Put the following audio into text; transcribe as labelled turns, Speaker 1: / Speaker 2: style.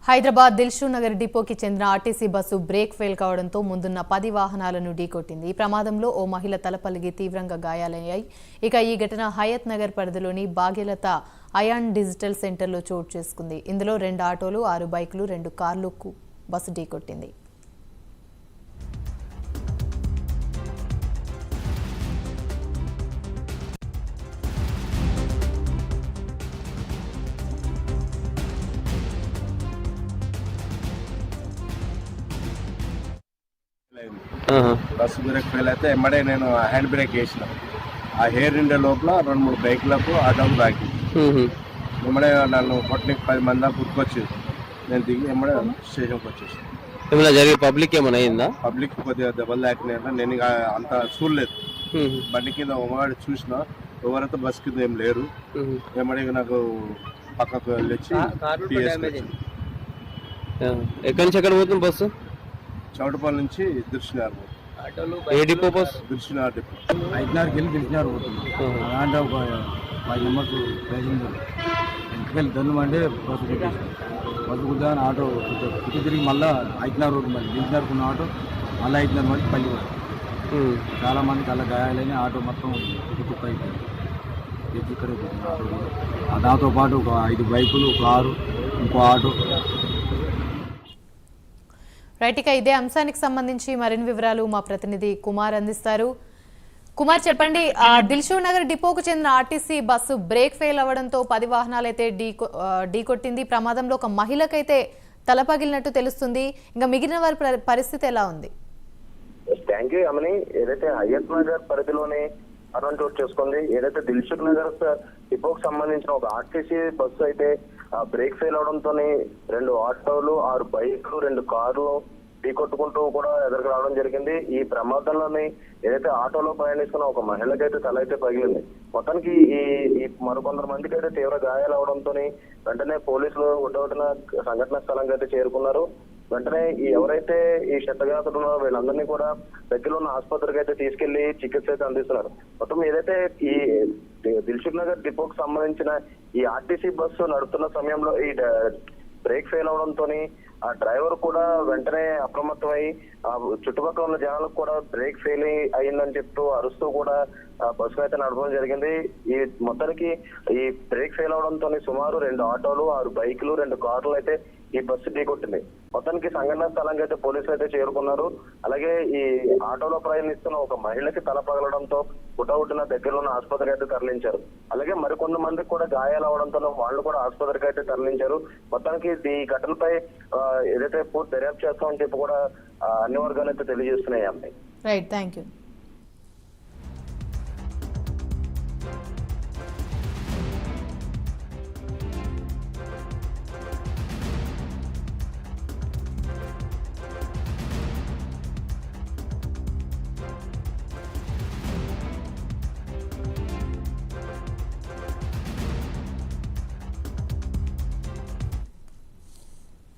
Speaker 1: హైదరాబాద్ దిల్షుక్ నగర్ డిపోకి చెందిన RTC bus brake fail కావడంతో ముందున్న 10 వాహనాలను ఢీకొట్టింది. ఈ ప్రమాదంలో ఓ మహిళ తలపలిగి తీవ్రంగా గాయాలయ్యాయి. ఇక ఈ ఘటన హయత్ నగర్ పరిధిలోని భాగ్యలత అయాన్ డిజిటల్ సెంటర్లో చోటు చేసుకుంది. ఇందులో 2 ఆటోలు, 6 బైకులు, 2 కార్లకు బస్సు ఢీకొట్టింది.
Speaker 2: బస్సు బ్రేక్ ఫెయిల్ అయితే ఎమ్మడే నేను హ్యాండ్ బ్రేక్ వేసిన. ఆ హెయిర్ ఇండే లోపల 2-3 బైకులకు ఆటోకు తాకింది. ఎమ్మడే నన్ను కొట్టనికి 10 మంది దాకా గుర్తుకొచ్చేది. నేను దిగి ఎమ్మడే స్టేషన్కి వచ్చేసాను.
Speaker 3: ఏమైనా జరిగే పబ్లిక్ ఏమైనా అయిందా?
Speaker 2: పబ్లిక్ కొద్దిగా దెబ్బలు తాకినాయి. నేను అంత చూడలేదు. బండి కింద ఒకవాడు చూసిన, ఎవరైతే బస్ కింద ఏం లేరు. ఎమ్మడే నాకు పక్కకు వెళ్ళొచ్చి
Speaker 3: ఎక్కడి నుంచి ఎక్కడ పోతుంది బస్సు?
Speaker 2: చౌటపల్లి నుంచి దిల్షుక్
Speaker 3: ఏ డిపో బస్?
Speaker 2: దిల్షుక్ డిపో.
Speaker 4: ఐదున్నరకి వెళ్ళి దిల్షుక్ పోతుంది. అలాంటి ఒక 10 నెంబర్స్ ప్రైజింగ్ ఇంటికెళ్ళి దండమంటే బస్సు పెట్టేసి బస్సు కుద్దామని ఆటో ఇటు తిరిగి మళ్ళీ 5:30 రోడ్డు మళ్ళీ దిల్షుక్ ఉన్న ఆటో మళ్ళీ 5:30 మళ్ళీ పల్లి చాలా మందికి అలా గాయాలని ఆటో మొత్తం కుక్క అయిపోయింది. ఇక్కడే పోతుంది ఆటో. దాంతో పాటు ఒక 5 బైకులు, ఒక కారు, ఇంకో ఆటో.
Speaker 1: రైట్, ఇక ఇదే అంశానికి సంబంధించి మరిన్ని వివరాలు మా ప్రతినిధి కుమార్ అందిస్తారు. కుమార్, చెప్పండి, దిల్షుక్ నగర్ డిపోకు చెందిన ఆర్టీసీ బస్సు బ్రేక్ ఫెయిల్ అవ్వడంతో 10 వాహనాలైతే ఢీకొట్టింది. ప్రమాదంలో ఒక మహిళకైతే తలపగిలినట్టు తెలుస్తుంది. ఇంకా మిగిలిన వారి పరిస్థితి ఎలా ఉంది?
Speaker 5: Thank you Amani. ఏదైతే హయత్ నగర్ పరిధిలోనే అటువంటి చోటు చేసుకుంది. ఏదైతే దిల్షుక్ నగర్ డిపోకు సంబంధించిన ఒక ఆర్టీసీ బస్సు అయితే బ్రేక్ ఫెయిల్ అవడంతో 2 ఆటోలు, 6 బైకులు, 2 కార్లు ఢీకొట్టుకుంటూ కూడా ఎదురుకు రావడం జరిగింది. ఈ ప్రమాదంలోని ఏదైతే ఆటోలో ప్రయాణిస్తున్న ఒక మహిళకైతే తల అయితే పగిలింది. మొత్తానికి ఈ మరికొందరు మందికి అయితే తీవ్ర గాయాలు అవడంతో వెంటనే పోలీసులు ఒడ్డొడ్డున సంఘటన స్థలంకి అయితే చేరుకున్నారు. వెంటనే ఎవరైతే ఈ క్షతగాతులు ఉన్నారో వీళ్ళందరినీ కూడా దగ్గరలో ఉన్న ఆసుపత్రికి అయితే తీసుకెళ్లి చికిత్స అయితే అందిస్తున్నారు. మొత్తం ఏదైతే ఈ దిల్షుక్ నగర్ డిపోకు సంబంధించిన ఈ ఆర్టీసీ బస్సు నడుపుతున్న సమయంలో ఈ బ్రేక్ ఫెయిల్ అవడంతో ఆ డ్రైవర్ కూడా వెంటనే అప్రమత్తమై చుట్టుపక్కల ఉన్న జనాలకు కూడా బ్రేక్ ఫెయిల్ అయ్యిందని చెప్తూ అరుస్తూ కూడా బస్సు అయితే నడపడం జరిగింది. ఈ మొత్తానికి ఈ బ్రేక్ ఫెయిల్ అవడంతో సుమారు 2 ఆటోలు, 6 బైకులు, 2 కార్లు అయితే ఈ బస్సు ఢీకొట్టింది. మొత్తానికి సంఘటన స్థలానికి అయితే పోలీసులు అయితే చేరుకున్నారు. అలాగే ఈ ఆటోలో ప్రయాణిస్తున్న ఒక మహిళకి తల పగలడంతో పుట్టవుట్టిన దగ్గరలో ఉన్న ఆసుపత్రికి అయితే తరలించారు. అలాగే మరికొంతమందికి కూడా గాయాలు అవడంతో వాళ్ళు కూడా ఆసుపత్రికి అయితే తరలించారు. మొత్తానికి ఈ ఘటనపై ఏదైతే పూర్తి దర్యాప్తు చేస్తామని చెప్పి కూడా అన్ని వర్గాలు అయితే తెలియజేస్తున్నాయి.
Speaker 1: Right, thank you.